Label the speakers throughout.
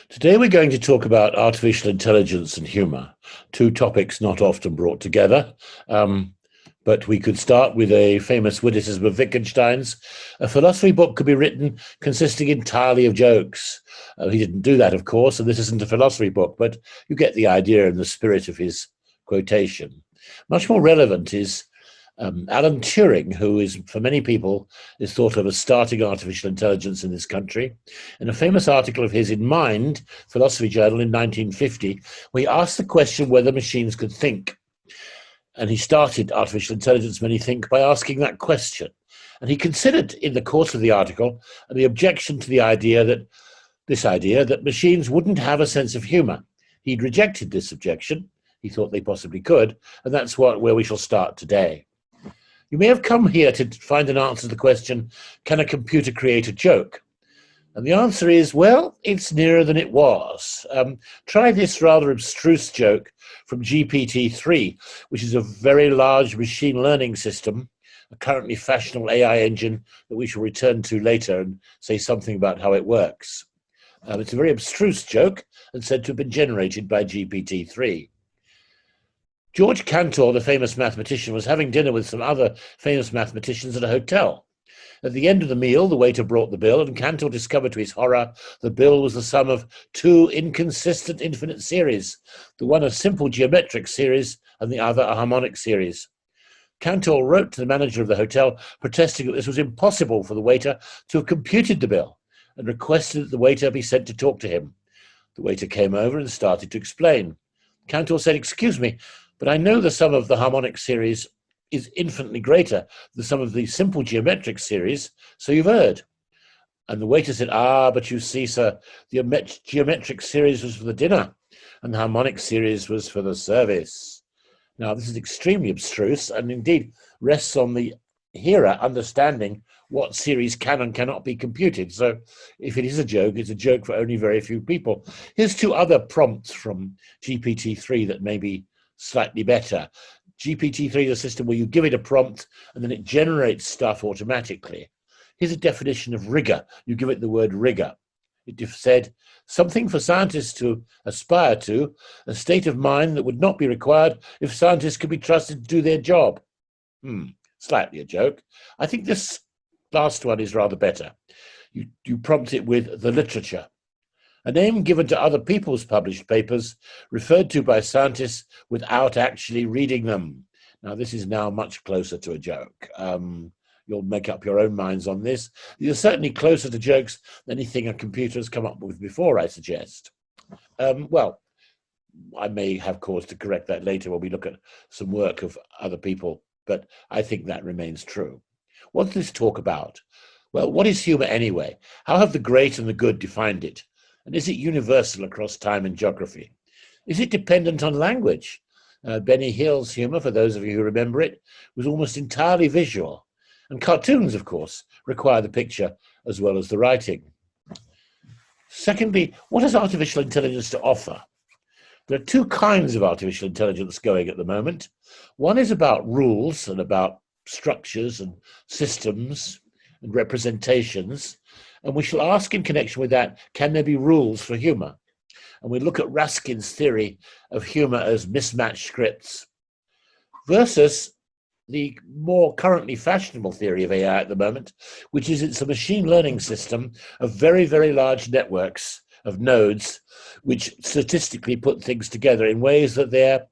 Speaker 1: Today we're going to talk about artificial intelligence and humour, two topics not often brought together. But we could start with a famous witticism of Wittgenstein's. A philosophy book could be written consisting entirely of jokes. He didn't do that, of course, and this isn't a philosophy book, but you get the idea and the spirit of his quotation. Much more relevant is Alan Turing, who is, for many people, is thought of as starting artificial intelligence in this country. In a famous article of his in Mind, Philosophy Journal in 1950, where he asked the question whether machines could think. And he started Artificial Intelligence, Many Think, by asking that question. And he considered in the course of the article the objection to the idea that machines wouldn't have a sense of humor. He'd rejected this objection. He thought they possibly could. And that's where we shall start today. You may have come here to find an answer to the question, can a computer create a joke? And the answer is, well, it's nearer than it was. Try this rather abstruse joke from GPT-3, which is a very large machine learning system, a currently fashionable AI engine that we shall return to later and say something about how it works. It's a very abstruse joke and said to have been generated by GPT-3. George Cantor, the famous mathematician, was having dinner with some other famous mathematicians at a hotel. At the end of the meal, the waiter brought the bill, and Cantor discovered to his horror the bill was the sum of two inconsistent infinite series, the one a simple geometric series and the other a harmonic series. Cantor wrote to the manager of the hotel, protesting that this was impossible for the waiter to have computed the bill, and requested that the waiter be sent to talk to him. The waiter came over and started to explain. Cantor said, "Excuse me, but I know the sum of the harmonic series is infinitely greater than the sum of the simple geometric series, so you've erred." And the waiter said, "But you see, sir, the geometric series was for the dinner, and the harmonic series was for the service." Now, this is extremely abstruse, and indeed rests on the hearer understanding what series can and cannot be computed. So if it is a joke, it's a joke for only very few people. Here's two other prompts from GPT-3 that may be slightly better. GPT-3 is a system where you give it a prompt and then it generates stuff automatically. Here's a definition of rigor. You give it the word rigor. It said, something for scientists to aspire to, a state of mind that would not be required if scientists could be trusted to do their job. Slightly a joke. I think this last one is rather better. You prompt it with the literature. A name given to other people's published papers, referred to by scientists without actually reading them. Now, this is now much closer to a joke. You'll make up your own minds on this. You're certainly closer to jokes than anything a computer has come up with before, I suggest. Well, I may have cause to correct that later when we look at some work of other people, but I think that remains true. What's this talk about? Well, what is humor anyway? How have the great and the good defined it? And is it universal across time and geography? Is it dependent on language? Benny Hill's humor, for those of you who remember it, was almost entirely visual. And cartoons, of course, require the picture as well as the writing. Secondly, what has artificial intelligence to offer? There are two kinds of artificial intelligence going at the moment. One is about rules and about structures and systems and representations. And we shall ask in connection with that, can there be rules for humor? And we look at Ruskin's theory of humor as mismatched scripts versus the more currently fashionable theory of AI at the moment, which is it's a machine learning system of very, very large networks of nodes, which statistically put things together in ways that their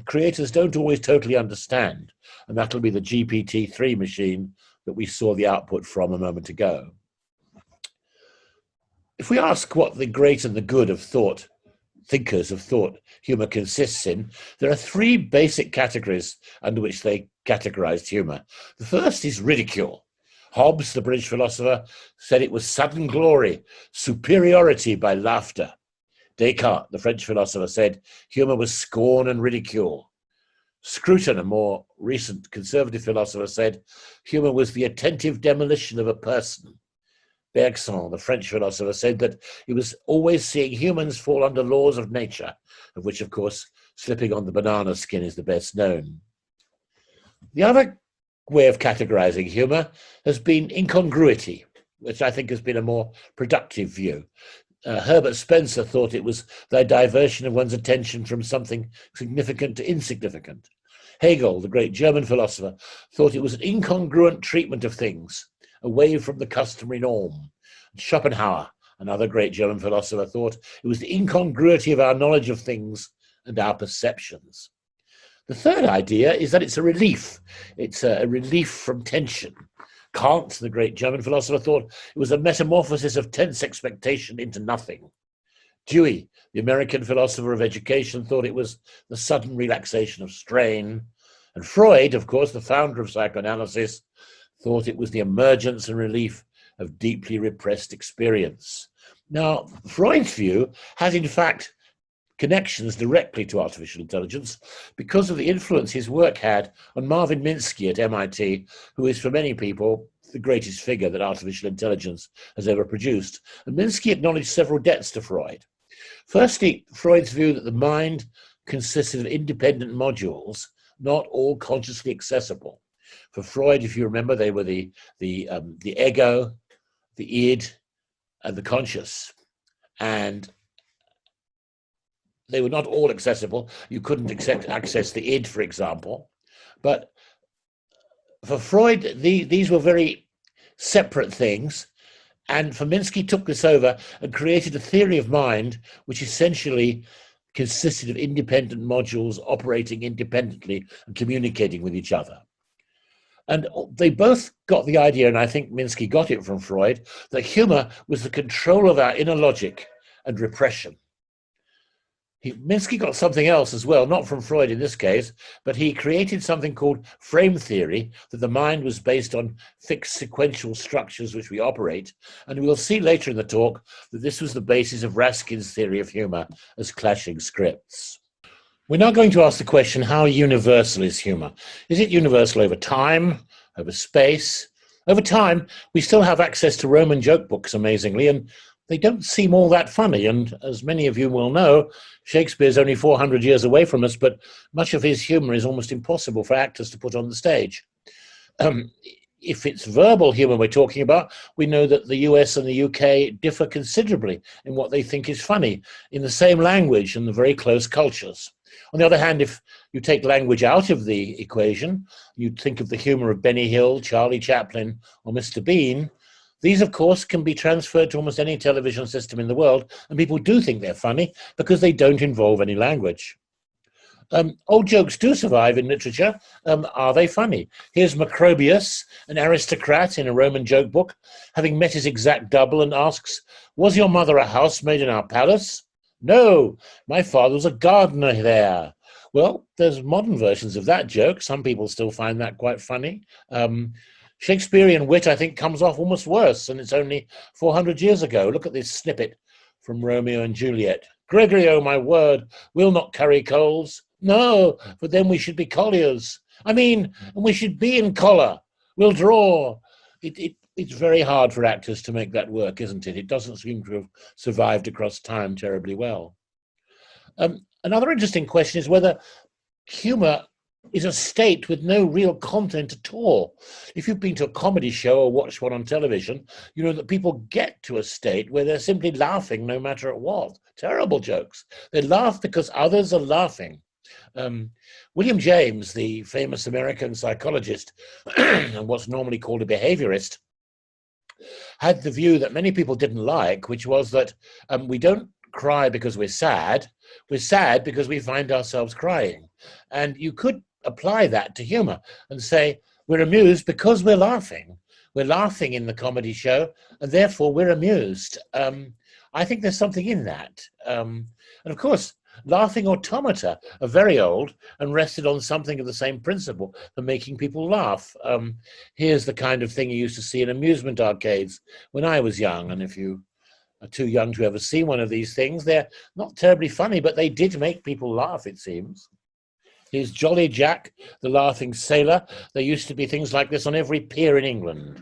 Speaker 1: creators don't always totally understand. And that'll be the GPT-3 machine that we saw the output from a moment ago. If we ask what the great and the good of thought, thinkers of thought, humor consists in, there are three basic categories under which they categorized humor. The first is ridicule. Hobbes, the British philosopher, said it was sudden glory, superiority by laughter. Descartes, the French philosopher, said humor was scorn and ridicule. Scruton, a more recent conservative philosopher, said humor was the attentive demolition of a person. Bergson, the French philosopher, said that he was always seeing humans fall under laws of nature, of which, of course, slipping on the banana skin is the best known. The other way of categorizing humor has been incongruity, which I think has been a more productive view. Herbert Spencer thought it was the diversion of one's attention from something significant to insignificant. Hegel, the great German philosopher, thought it was an incongruent treatment of things, away from the customary norm. Schopenhauer, another great German philosopher, thought it was the incongruity of our knowledge of things and our perceptions. The third idea is that it's a relief. It's a relief from tension. Kant, the great German philosopher, thought it was a metamorphosis of tense expectation into nothing. Dewey, the American philosopher of education, thought it was the sudden relaxation of strain. And Freud, of course, the founder of psychoanalysis, thought it was the emergence and relief of deeply repressed experience. Now, Freud's view has, in fact, connections directly to artificial intelligence because of the influence his work had on Marvin Minsky at MIT, who is, for many people, the greatest figure that artificial intelligence has ever produced. And Minsky acknowledged several debts to Freud. Firstly, Freud's view that the mind consisted of independent modules, not all consciously accessible. For Freud, if you remember, they were the ego, the id, and the conscious. And they were not all accessible. You couldn't access the id, for example. But for Freud, these were very separate things. And Minsky took this over and created a theory of mind which essentially consisted of independent modules operating independently and communicating with each other. And they both got the idea, and I think Minsky got it from Freud, that humor was the control of our inner logic and repression. Minsky got something else as well, not from Freud in this case, but he created something called frame theory, that the mind was based on fixed sequential structures which we operate. And we'll see later in the talk that this was the basis of Raskin's theory of humor as clashing scripts. We're now going to ask the question, how universal is humor? Is it universal over time, over space? Over time, we still have access to Roman joke books, amazingly, and they don't seem all that funny. And as many of you will know, Shakespeare's only 400 years away from us, but much of his humor is almost impossible for actors to put on the stage. If it's verbal humor we're talking about, we know that the US and the UK differ considerably in what they think is funny in the same language and the very close cultures. On the other hand, if you take language out of the equation, you think of the humor of Benny Hill, Charlie Chaplin, or Mr. Bean. These, of course, can be transferred to almost any television system in the world, and people do think they're funny because they don't involve any language. Old jokes do survive in literature. Are they funny? Here's Macrobius, an aristocrat in a Roman joke book, having met his exact double, and asks, "Was your mother a housemaid in our palace?" "No, my father was a gardener there." Well, there's modern versions of that joke. Some people still find that quite funny. Shakespearean wit, I think, comes off almost worse, and it's only 400 years ago. Look at this snippet from Romeo and Juliet. "Gregory, oh my word, we'll not carry coals." "No, for then we should be colliers. And we should be in collar. We'll draw." It's very hard for actors to make that work, isn't it? It doesn't seem to have survived across time terribly well. Another interesting question is whether humor is a state with no real content at all. If you've been to a comedy show or watched one on television, you know that people get to a state where they're simply laughing no matter at what. Terrible jokes. They laugh because others are laughing. William James, the famous American psychologist and what's normally called a behaviorist, had the view that many people didn't like, which was that we don't cry because we're sad because we find ourselves crying. And you could apply that to humor and say, we're amused because we're laughing. We're laughing in the comedy show, and therefore we're amused. I think there's something in that. And of course, laughing automata are very old and rested on something of the same principle for making people laugh. Here's the kind of thing you used to see in amusement arcades when I was young. And if you are too young to ever see one of these things, they're not terribly funny, but they did make people laugh, it seems. Here's Jolly Jack, the Laughing Sailor. There used to be things like this on every pier in England.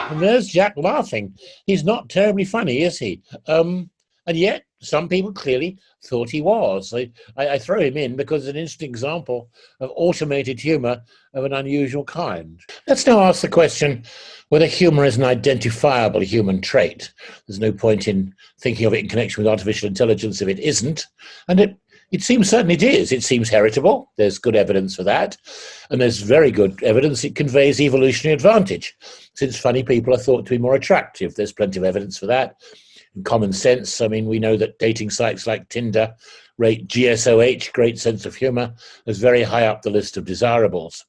Speaker 1: And there's Jack laughing. He's not terribly funny, is he? And yet, some people clearly thought he was. I throw him in because it's an interesting example of automated humour of an unusual kind. Let's now ask the question whether humour is an identifiable human trait. There's no point in thinking of it in connection with artificial intelligence if it isn't. And it seems certainly it is. It seems heritable. There's good evidence for that. And there's very good evidence it conveys evolutionary advantage, since funny people are thought to be more attractive. There's plenty of evidence for that. In common sense, I mean, we know that dating sites like Tinder rate GSOH, great sense of humour, as very high up the list of desirables.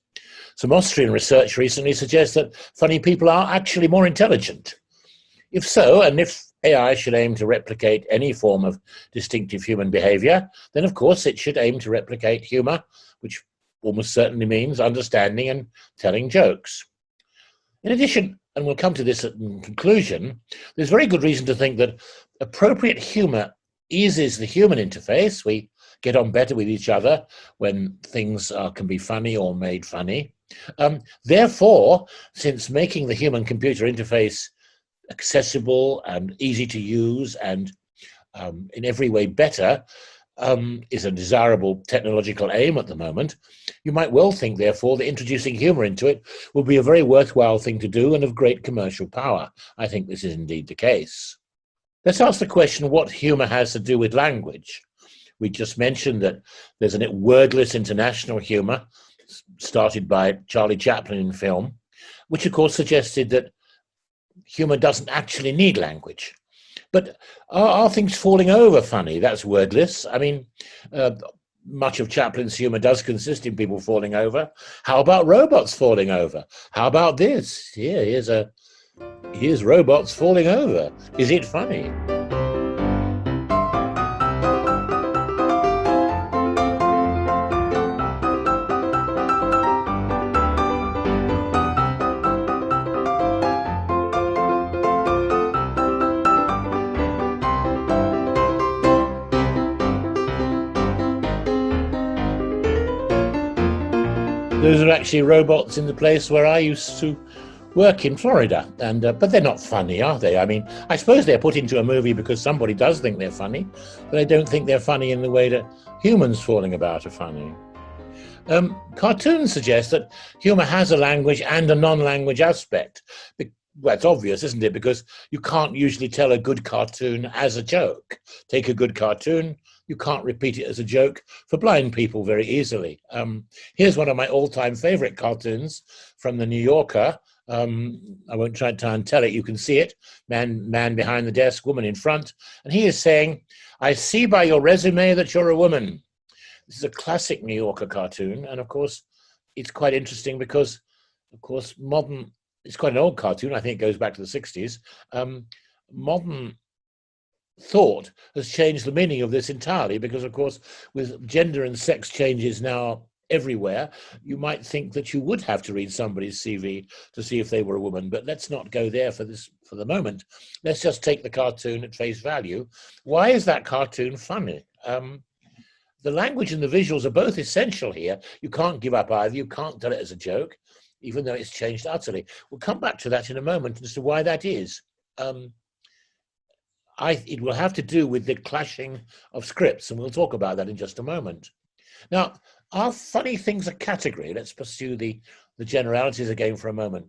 Speaker 1: Some Austrian research recently suggests that funny people are actually more intelligent. If so, and if AI should aim to replicate any form of distinctive human behaviour, then of course it should aim to replicate humour, which almost certainly means understanding and telling jokes. In addition, and we'll come to this in conclusion, there's very good reason to think that appropriate humour eases the human interface. We get on better with each other when things can be funny or made funny. Therefore, since making the human-computer interface accessible and easy to use and in every way better is a desirable technological aim at the moment, you might well think, therefore, that introducing humour into it will be a very worthwhile thing to do and of great commercial power. I think this is indeed the case. Let's ask the question what humour has to do with language. We just mentioned that there's a wordless international humour started by Charlie Chaplin in film, which of course suggested that humour doesn't actually need language. But are things falling over funny? That's wordless. I mean, much of Chaplin's humour does consist in people falling over. How about robots falling over? How about this? Here's robots falling over. Is it funny? Those are actually robots in the place where I used to work in Florida, and but they're not funny, are they? I mean, I suppose they're put into a movie because somebody does think they're funny, but I don't think they're funny in the way that humans falling about are funny. Cartoons suggest that humour has a language and a non-language aspect. Well, it's obvious, isn't it? Because you can't usually tell a good cartoon as a joke. Take a good cartoon, you can't repeat it as a joke for blind people very easily. Here's one of my all-time favourite cartoons from The New Yorker. I won't try and tell it, you can see it. Man behind the desk, woman in front. And he is saying, "I see by your resume that you're a woman." This is a classic New Yorker cartoon. And of course, it's quite interesting because, of course, it's quite an old cartoon. I think it goes back to the 60s. Modern thought has changed the meaning of this entirely because, of course, with gender and sex changes now everywhere, you might think that you would have to read somebody's CV to see if they were a woman. But let's not go there for the moment. Let's just take the cartoon at face value. Why is that cartoon funny? The language and the visuals are both essential here. You can't give up either. You can't tell it as a joke, even though it's changed utterly. We'll come back to that in a moment as to why that is. It will have to do with the clashing of scripts, and we'll talk about that in just a moment. Now, are funny things a category? Let's pursue the generalities again for a moment.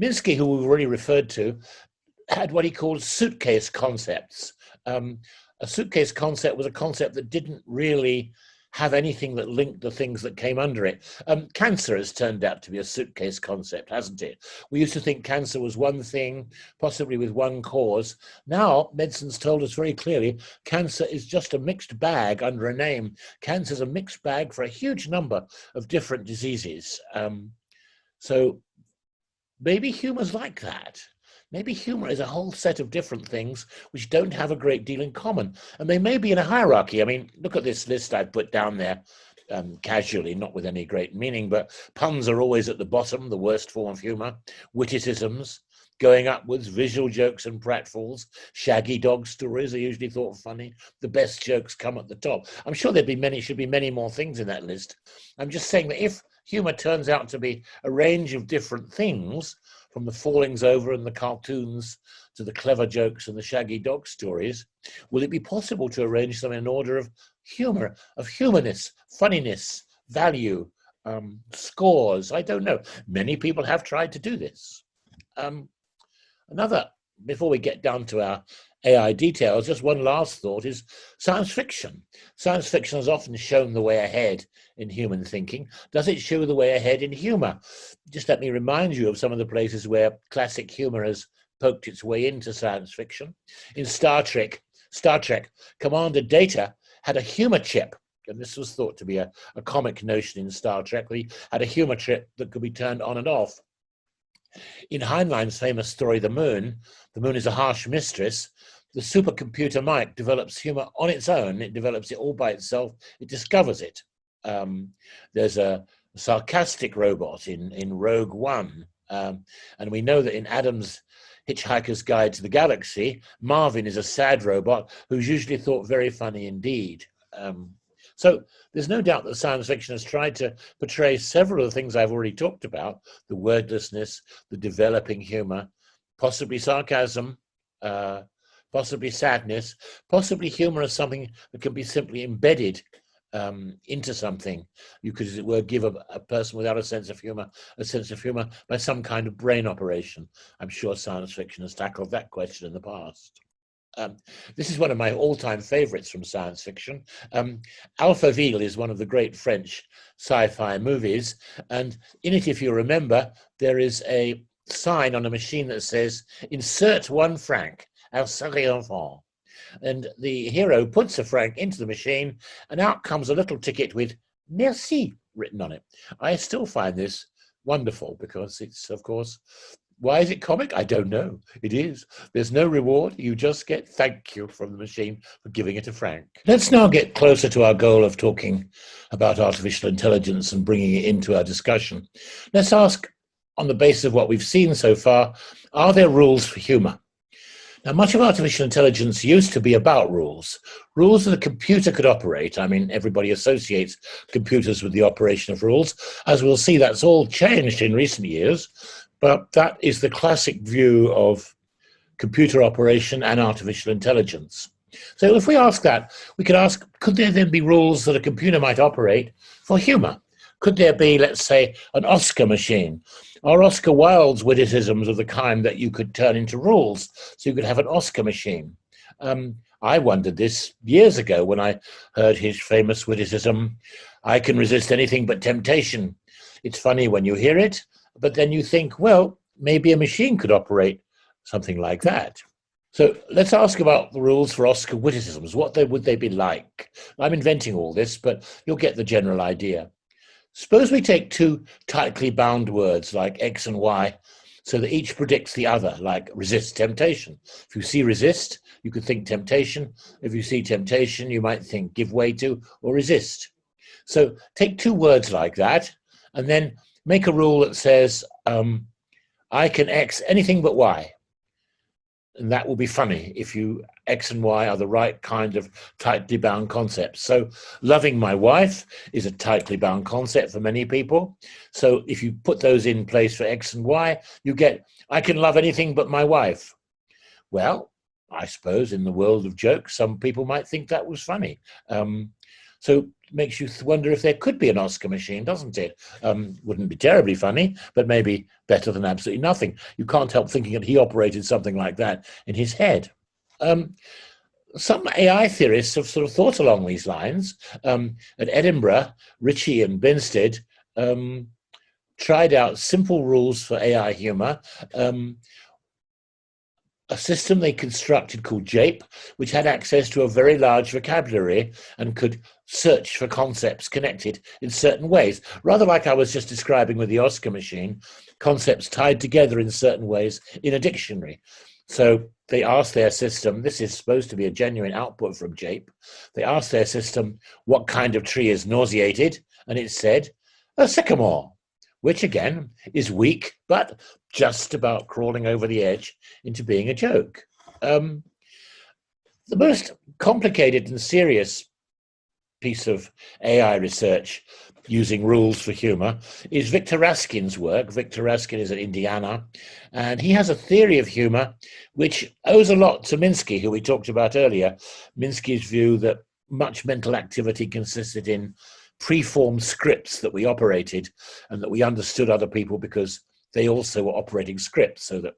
Speaker 1: Minsky, who we've already referred to, had what he called suitcase concepts. A suitcase concept was a concept that didn't really have anything that linked the things that came under it. Cancer has turned out to be a suitcase concept, hasn't it? We used to think cancer was one thing, possibly with one cause. Now, medicine's told us very clearly, cancer is just a mixed bag under a name. Cancer is a mixed bag for a huge number of different diseases. So maybe humor's like that. Maybe humour is a whole set of different things which don't have a great deal in common. And they may be in a hierarchy. I mean, look at this list I've put down there casually, not with any great meaning, but puns are always at the bottom, the worst form of humour. Witticisms, going upwards, visual jokes and pratfalls. Shaggy dog stories are usually thought funny. The best jokes come at the top. I'm sure should be many more things in that list. I'm just saying that if humour turns out to be a range of different things, from the fallings over and the cartoons to the clever jokes and the shaggy dog stories, will it be possible to arrange them in an order of humor, of humanness, funniness, value, scores? I don't know. Many people have tried to do this. Before we get down to our AI details, just one last thought is science fiction. Science fiction has often shown the way ahead in human thinking. Does it show the way ahead in humor? Just let me remind you of some of the places where classic humor has poked its way into science fiction. In Star Trek, Commander Data had a humor chip, and this was thought to be a comic notion in Star Trek. He had a humor chip that could be turned on and off. In Heinlein's famous story, The Moon is a harsh mistress. The supercomputer Mike develops humor on its own. It develops it all by itself. It discovers it. There's a sarcastic robot in Rogue One. And we know that in Adam's Hitchhiker's Guide to the Galaxy, Marvin is a sad robot who's usually thought very funny indeed. So there's no doubt that science fiction has tried to portray several of the things I've already talked about: the wordlessness, the developing humor, possibly sarcasm, possibly sadness, possibly humor as something that can be simply embedded into something. You could, as it were, give a person without a sense of humor by some kind of brain operation. I'm sure science fiction has tackled that question in the past. This is one of my all-time favorites from science fiction. Alphaville is one of the great French sci-fi movies, and in it, if you remember, there is a sign on a machine that says, "Insert 1 franc, Alsace enfant." And the hero puts a franc into the machine, and out comes a little ticket with "Merci" written on it. I still find this wonderful because it's, of course, why is it comic? I don't know. It is. There's no reward. You just get thank you from the machine for giving it a franc. Let's now get closer to our goal of talking about artificial intelligence and bringing it into our discussion. Let's ask, on the basis of what we've seen so far, are there rules for humor? Now, much of artificial intelligence used to be about rules that a computer could operate. I mean, everybody associates computers with the operation of rules. As we'll see, that's all changed in recent years. But that is the classic view of computer operation and artificial intelligence. So if we ask that, we could ask, could there then be rules that a computer might operate for humor? Could there be, let's say, an Oscar machine? Are Oscar Wilde's witticisms of the kind that you could turn into rules, so you could have an Oscar machine? I wondered this years ago when I heard his famous witticism, "I can resist anything but temptation." It's funny when you hear it, but then you think, well, maybe a machine could operate something like that. So let's ask about the rules for Oscar witticisms. What would they be like? I'm inventing all this, but you'll get the general idea. Suppose we take 2 tightly bound words like X and Y, so that each predicts the other, like resist temptation. If you see resist, you could think temptation. If you see temptation, you might think give way to or resist. So take 2 words like that, and then make a rule that says, I can X anything but Y. And that will be funny if X and Y are the right kind of tightly bound concepts. So loving my wife is a tightly bound concept for many people. So if you put those in place for X and Y, you get, I can love anything but my wife. Well, I suppose in the world of jokes, some people might think that was funny. So it makes you wonder if there could be an Oscar machine, doesn't it? Wouldn't be terribly funny, but maybe better than absolutely nothing. You can't help thinking that he operated something like that in his head. Some AI theorists have sort of thought along these lines. At Edinburgh, Ritchie and Benstead tried out simple rules for AI humor. A system they constructed called JAPE, which had access to a very large vocabulary and could search for concepts connected in certain ways. Rather like I was just describing with the Oscar machine, concepts tied together in certain ways in a dictionary. So they asked their system, this is supposed to be a genuine output from JAPE, they asked their system, what kind of tree is nauseated? And it said, a sycamore, which again is weak, but just about crawling over the edge into being a joke. The most complicated and serious piece of AI research using rules for humor is Victor Raskin's work. Victor Raskin is at Indiana, and he has a theory of humor which owes a lot to Minsky, who we talked about earlier. Minsky's view that much mental activity consisted in preformed scripts that we operated and that we understood other people because they also were operating scripts, so that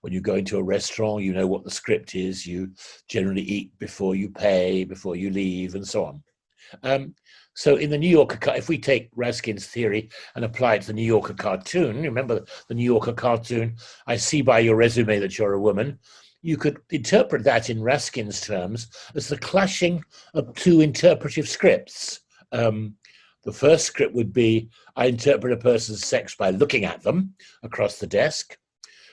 Speaker 1: when you go into a restaurant, you know what the script is. You generally eat before you pay, before you leave, and so on. So in the New Yorker, if we take Raskin's theory and apply it to the New Yorker cartoon, remember the New Yorker cartoon, I see by your resume that you're a woman, you could interpret that in Raskin's terms as the clashing of two interpretive scripts. The first script would be, I interpret a person's sex by looking at them across the desk.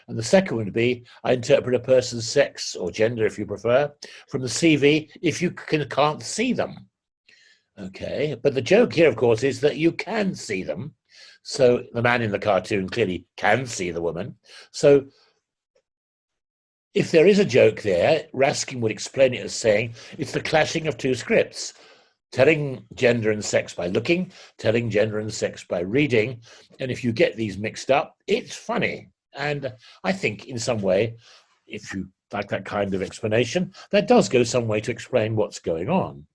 Speaker 1: And the second would be, I interpret a person's sex, or gender if you prefer, from the CV if you can't see them. Okay, but the joke here, of course, is that you can see them. So the man in the cartoon clearly can see the woman. So if there is a joke there, Raskin would explain it as saying it's the clashing of two scripts. Telling gender and sex by looking, telling gender and sex by reading. And if you get these mixed up, it's funny. And I think in some way, if you like that kind of explanation, that does go some way to explain what's going on.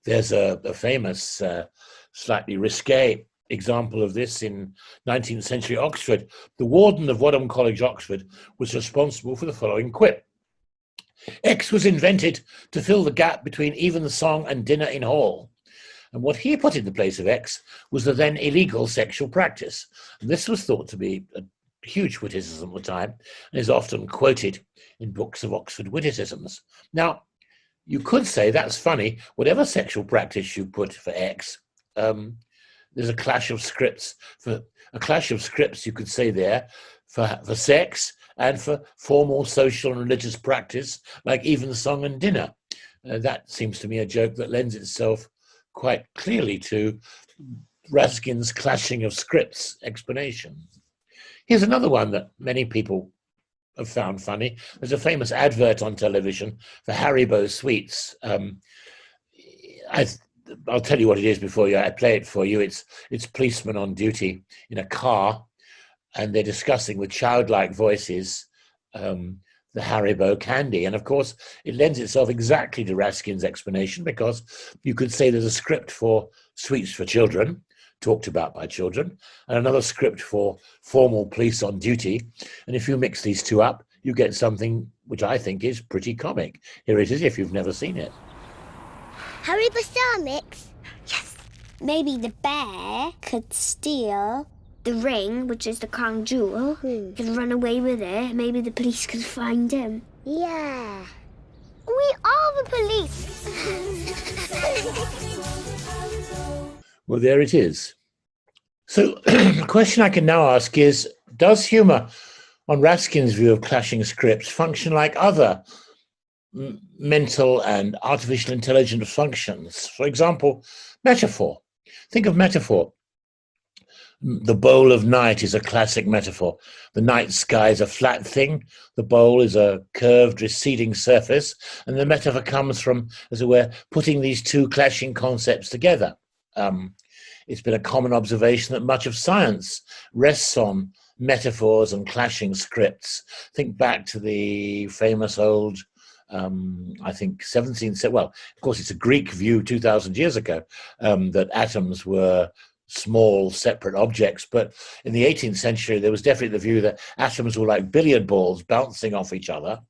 Speaker 1: There's a famous, slightly risque example of this in 19th century Oxford. The warden of Wadham College, Oxford, was responsible for the following quip. X was invented to fill the gap between evensong and dinner in hall. And what he put in the place of X was the then illegal sexual practice. And this was thought to be a huge witticism at the time and is often quoted in books of Oxford witticisms. Now, you could say that's funny. Whatever sexual practice you put for X, there's a clash of scripts. For a clash of scripts, you could say there, for sex and for formal social and religious practice, like evensong and dinner. That seems to me a joke that lends itself quite clearly to Raskin's clashing of scripts explanation. Here's another one that many people have found funny. There's a famous advert on television for Haribo sweets. I'll tell you what it is before I play it for you. It's policemen on duty in a car, and they're discussing with childlike voices the Haribo candy. And of course, it lends itself exactly to Raskin's explanation, because you could say there's a script for sweets for children, talked about by children, and another script for formal police on duty. And if you mix these two up, you get something which I think is pretty comic. Here it is if you've never seen it.
Speaker 2: Haribo Star Mix? Yes. Maybe the bear could steal the ring, which is the crown jewel, could run away with it. Maybe the police could find him. Yeah. We are the police.
Speaker 1: Well, there it is. So the question I can now ask is, does humor, on Raskin's view of clashing scripts, function like other mental and artificial intelligence functions? For example, metaphor. Think of metaphor. The bowl of night is a classic metaphor. The night sky is a flat thing. The bowl is a curved, receding surface. And the metaphor comes from, as it were, putting these two clashing concepts together. It's been a common observation that much of science rests on metaphors and clashing scripts. Think back to the famous old, I think, 17th, well, of course, it's a Greek view 2,000 years ago, that atoms were small separate objects, but in the 18th century there was definitely the view that atoms were like billiard balls bouncing off each other.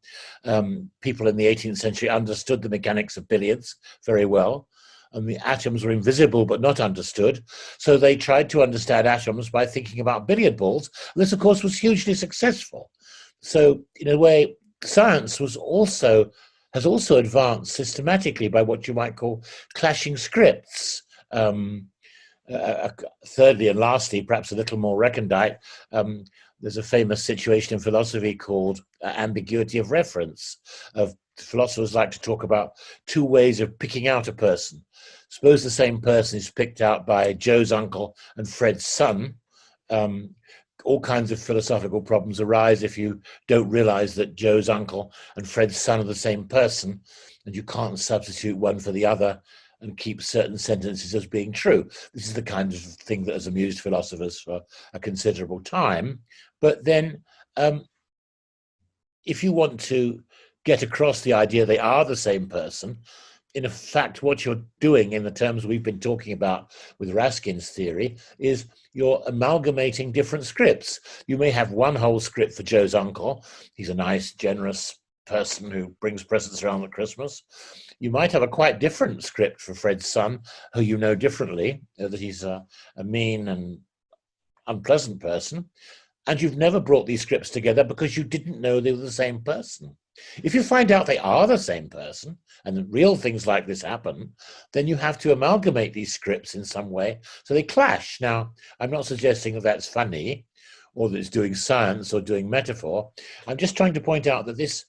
Speaker 1: People in the 18th century understood the mechanics of billiards very well, and the atoms were invisible but not understood, so they tried to understand atoms by thinking about billiard balls. And this, of course, was hugely successful. So in a way, science has also advanced systematically by what you might call clashing scripts. Thirdly and lastly, perhaps a little more recondite, there's a famous situation in philosophy called ambiguity of reference. Philosophers like to talk about two ways of picking out a person. Suppose the same person is picked out by Joe's uncle and Fred's son. All kinds of philosophical problems arise if you don't realize that Joe's uncle and Fred's son are the same person, and you can't substitute one for the other and keep certain sentences as being true. This is the kind of thing that has amused philosophers for a considerable time. But then if you want to get across the idea they are the same person, in fact, what you're doing in the terms we've been talking about with Raskin's theory is you're amalgamating different scripts. You may have one whole script for Joe's uncle. He's a nice, generous person who brings presents around at Christmas. You might have a quite different script for Fred's son, who you know differently, that he's a mean and unpleasant person. And you've never brought these scripts together because you didn't know they were the same person. If you find out they are the same person, and real things like this happen, then you have to amalgamate these scripts in some way so they clash. Now, I'm not suggesting that that's funny or that it's doing science or doing metaphor. I'm just trying to point out that this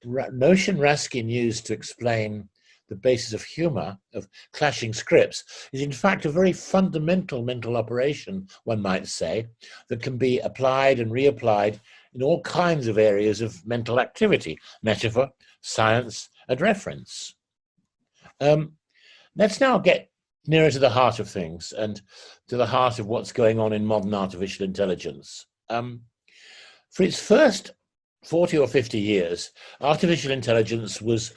Speaker 1: notion Raskin used to explain the basis of humor, of clashing scripts, is in fact a very fundamental mental operation, one might say, that can be applied and reapplied in all kinds of areas of mental activity, metaphor, science, and reference. Let's now get nearer to the heart of things and to the heart of what's going on in modern artificial intelligence. For its first 40 or 50 years, artificial intelligence was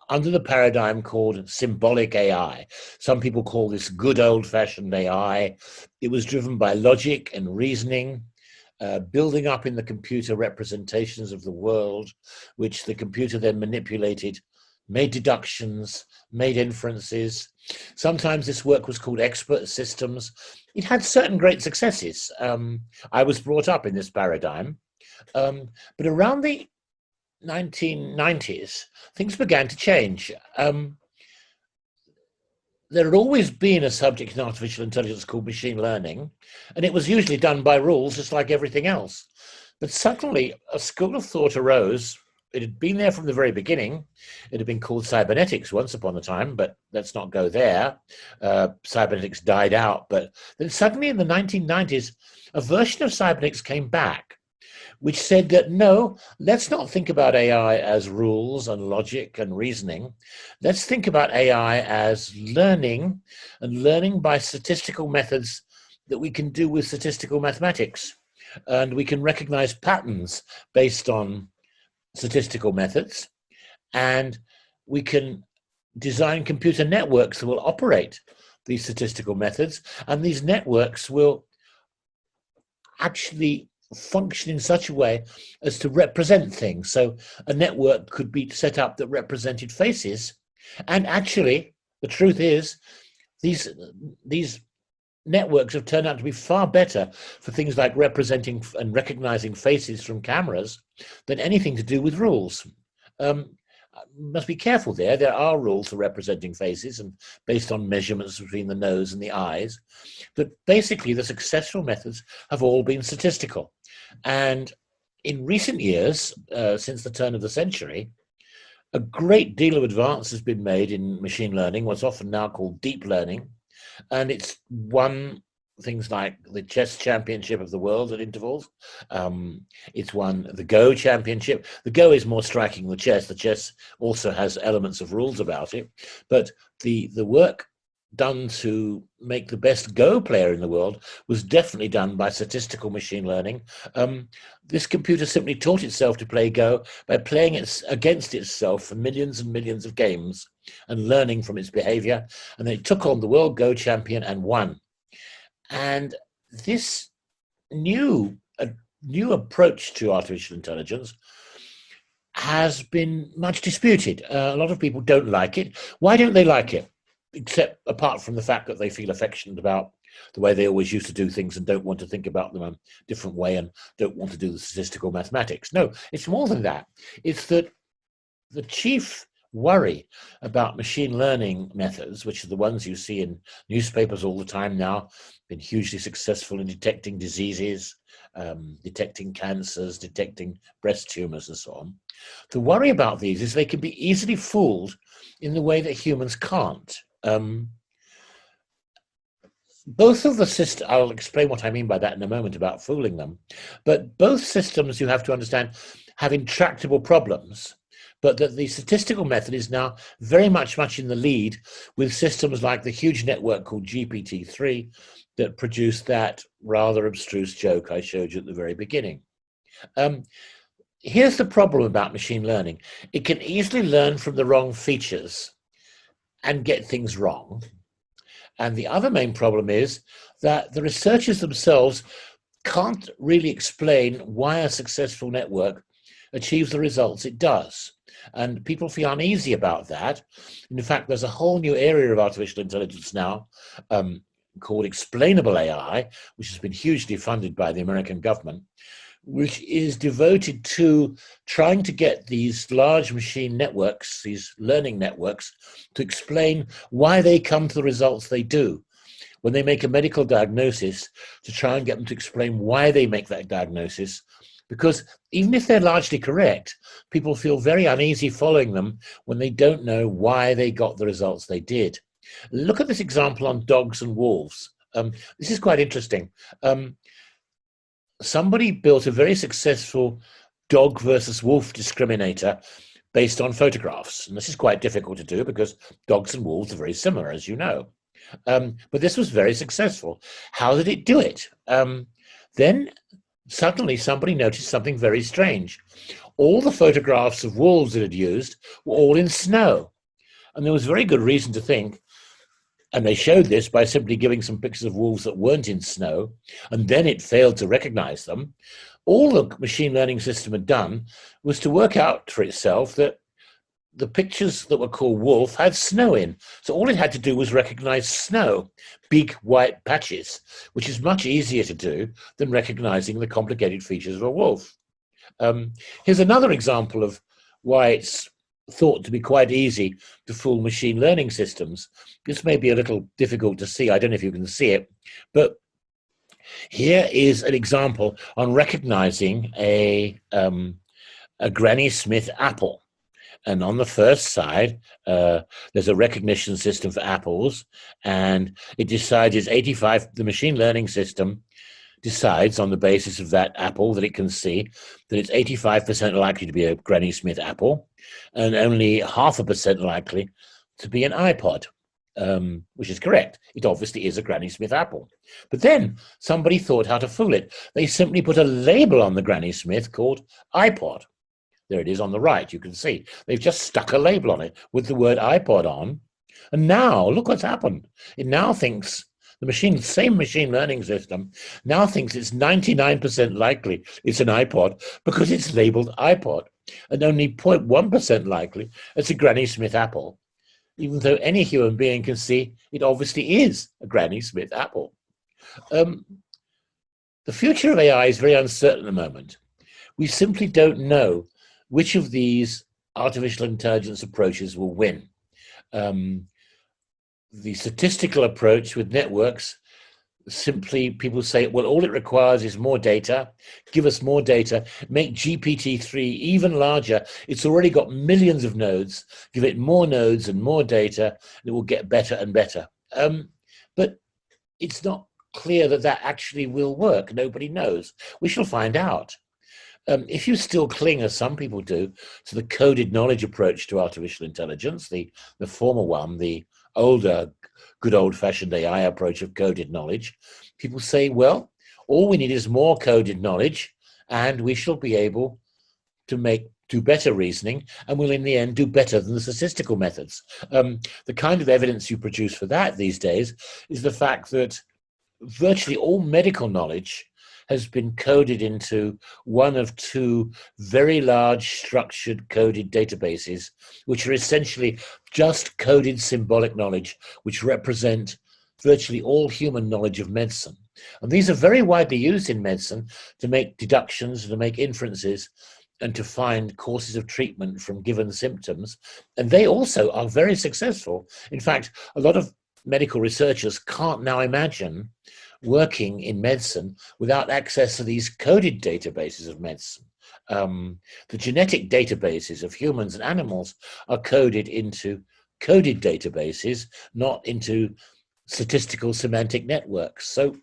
Speaker 1: under the paradigm called symbolic AI. Some people call this good old-fashioned AI. It was driven by logic and reasoning, building up in the computer representations of the world, which the computer then manipulated, made deductions, made inferences. Sometimes this work was called expert systems. It had certain great successes. I was brought up in this paradigm. But around the 1990s, things began to change. There had always been a subject in artificial intelligence called machine learning, and it was usually done by rules, just like everything else. But suddenly, a school of thought arose. It had been there from the very beginning. It had been called cybernetics once upon a time, but let's not go there. Cybernetics died out, but then suddenly in the 1990s, a version of cybernetics came back, which said that, no, let's not think about AI as rules and logic and reasoning. Let's think about AI as learning, and learning by statistical methods that we can do with statistical mathematics. And we can recognize patterns based on statistical methods, and we can design computer networks that will operate these statistical methods, and these networks will actually function in such a way as to represent things. So a network could be set up that represented faces, and actually the truth is these networks have turned out to be far better for things like representing and recognizing faces from cameras than anything to do with rules. Must be careful there. There are rules for representing faces and based on measurements between the nose and the eyes. But basically, the successful methods have all been statistical. And in recent years, since the turn of the century, a great deal of advance has been made in machine learning, what's often now called deep learning. And it's won things like the chess championship of the world at intervals. It's won the Go championship. The Go is more striking than the chess. The chess also has elements of rules about it. But the work done to make the best Go player in the world was definitely done by statistical machine learning. This computer simply taught itself to play Go by playing it against itself for millions and millions of games and learning from its behavior. And then it took on the world Go champion and won. And this new approach to artificial intelligence has been much disputed. A lot of people don't like it. Why don't they like it? Except apart from the fact that they feel affectionate about the way they always used to do things and don't want to think about them a different way and don't want to do the statistical mathematics. No, it's more than that. It's that the chief worry about machine learning methods, which are the ones you see in newspapers all the time now, been hugely successful in detecting diseases, detecting cancers, detecting breast tumors and so on. The worry about these is they can be easily fooled in the way that humans can't. Both of the systems, I'll explain what I mean by that in a moment about fooling them, but both systems, you have to understand, have intractable problems. but that the statistical method is now very much in the lead with systems like the huge network called GPT-3 that produced that rather abstruse joke I showed you at the very beginning. Here's the problem about machine learning. It can easily learn from the wrong features and get things wrong. And the other main problem is that the researchers themselves can't really explain why a successful network achieves the results it does. And people feel uneasy about that. In fact, there's a whole new area of artificial intelligence now called explainable AI, which has been hugely funded by the American government, which is devoted to trying to get these large machine networks, these learning networks, to explain why they come to the results they do. When they make a medical diagnosis, to try and get them to explain why they make that diagnosis, because even if they're largely correct, people feel very uneasy following them when they don't know why they got the results they did. Look at this example on dogs and wolves. This is quite interesting. Somebody built a very successful dog versus wolf discriminator based on photographs. And this is quite difficult to do because dogs and wolves are very similar, as you know. But this was very successful. How did it do it? Then suddenly somebody noticed something very strange. All the photographs of wolves it had used were all in snow. And there was very good reason to think, and they showed this by simply giving some pictures of wolves that weren't in snow, and then it failed to recognize them. All the machine learning system had done was to work out for itself that the pictures that were called wolf had snow in. So all it had to do was recognize snow, big white patches, which is much easier to do than recognizing the complicated features of a wolf. Here's another example of why it's thought to be quite easy to fool machine learning systems. This may be a little difficult to see. I don't know if you can see it, but here is an example on recognizing a Granny Smith apple. And on the first side, there's a recognition system for apples, and it decides the machine learning system decides on the basis of that apple that it can see that it's 85% likely to be a Granny Smith apple and only 0.5% likely to be an iPod, which is correct. It obviously is a Granny Smith apple. But then somebody thought how to fool it. They simply put a label on the Granny Smith called iPod. There it is on the right, you can see. They've just stuck a label on it with the word iPod on. And now, look what's happened. It now thinks, the same machine learning system, now thinks it's 99% likely it's an iPod because it's labeled iPod, and only 0.1% likely it's a Granny Smith apple, even though any human being can see it obviously is a Granny Smith apple. The future of AI is very uncertain at the moment. We simply don't know which of these artificial intelligence approaches will win. The statistical approach with networks, simply people say, well, all it requires is more data, give us more data, make GPT-3 even larger. It's already got millions of nodes, give it more nodes and more data, and it will get better and better. But it's not clear that that actually will work. Nobody knows. We shall find out. If you still cling, as some people do, to the coded knowledge approach to artificial intelligence, the former one, the older, good old-fashioned AI approach of coded knowledge, people say, well, all we need is more coded knowledge, and we shall be able to do better reasoning, and will in the end do better than the statistical methods. The kind of evidence you produce for that these days is the fact that virtually all medical knowledge has been coded into one of two very large structured coded databases, which are essentially just coded symbolic knowledge, which represent virtually all human knowledge of medicine. And these are very widely used in medicine to make deductions, to make inferences, and to find courses of treatment from given symptoms. And they also are very successful. In fact, a lot of medical researchers can't now imagine working in medicine without access to these coded databases of medicine. The genetic databases of humans and animals are coded into coded databases, not into statistical semantic networks. So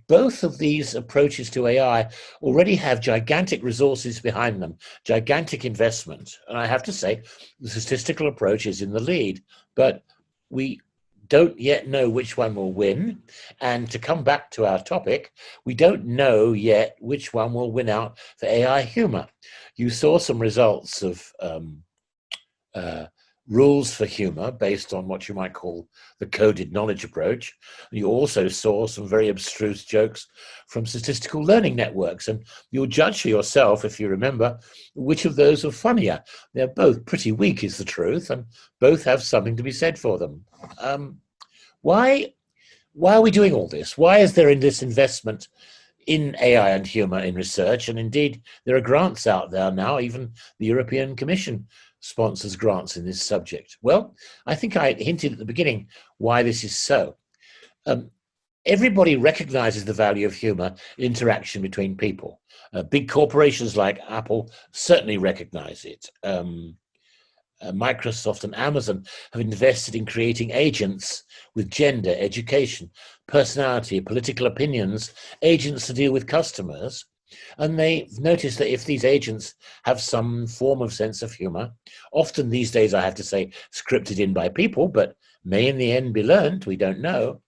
Speaker 1: both of these approaches to AI already have gigantic resources behind them, gigantic investment. And I have to say, the statistical approach is in the lead, but we don't yet know which one will win. And to come back to our topic, we don't know yet which one will win out for AI humor. You saw some results of rules for humor based on what you might call the coded knowledge approach. You also saw some very abstruse jokes from statistical learning networks, and you'll judge for yourself, if you remember, which of those are funnier. They're both pretty weak, is the truth, and both have something to be said for them. Why are we doing all this? Why is there in this investment in AI and humor in research? And indeed, there are grants out there now, even the European Commission sponsors grants in this subject. Well, I think I hinted at the beginning why this is so. Everybody recognizes the value of humor in interaction between people. Big corporations like Apple certainly recognize it. Microsoft and Amazon have invested in creating agents with gender, education, personality, political opinions, agents to deal with customers. And they've noticed that if these agents have some form of sense of humor, often these days, I have to say, scripted in by people, but may in the end be learned, we don't know.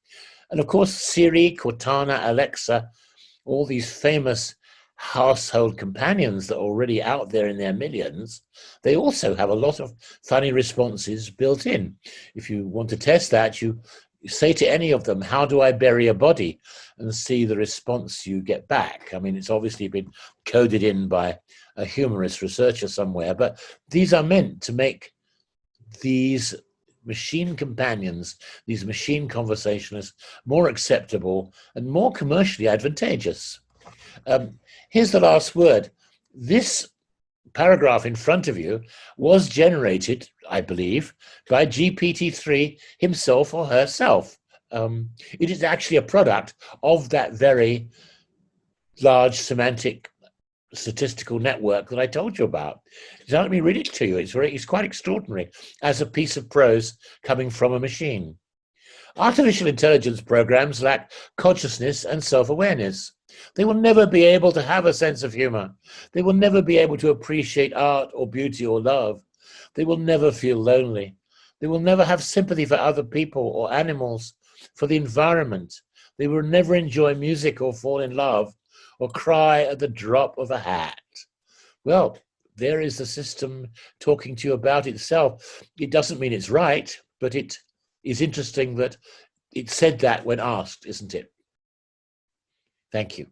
Speaker 1: And of course, Siri, Cortana, Alexa, all these famous household companions that are already out there in their millions, they also have a lot of funny responses built in. If you want to test that, you say to any of them, "How do I bury a body?" and see the response you get back. I mean, it's obviously been coded in by a humorous researcher somewhere, but these are meant to make these machine companions, these machine conversationalists, more acceptable and more commercially advantageous. Here's the last word. This paragraph in front of you was generated, I believe, by GPT-3 himself or herself. It is actually a product of that very large semantic statistical network that I told you about. Let me read it to you. It's quite extraordinary as a piece of prose coming from a machine. Artificial intelligence programs lack consciousness and self-awareness. They will never be able to have a sense of humor. They will never be able to appreciate art or beauty or love. They will never feel lonely. They will never have sympathy for other people or animals, for the environment. They will never enjoy music or fall in love or cry at the drop of a hat. Well, there is the system talking to you about itself. It doesn't mean it's right, but it is interesting that it said that when asked, isn't it? Thank you.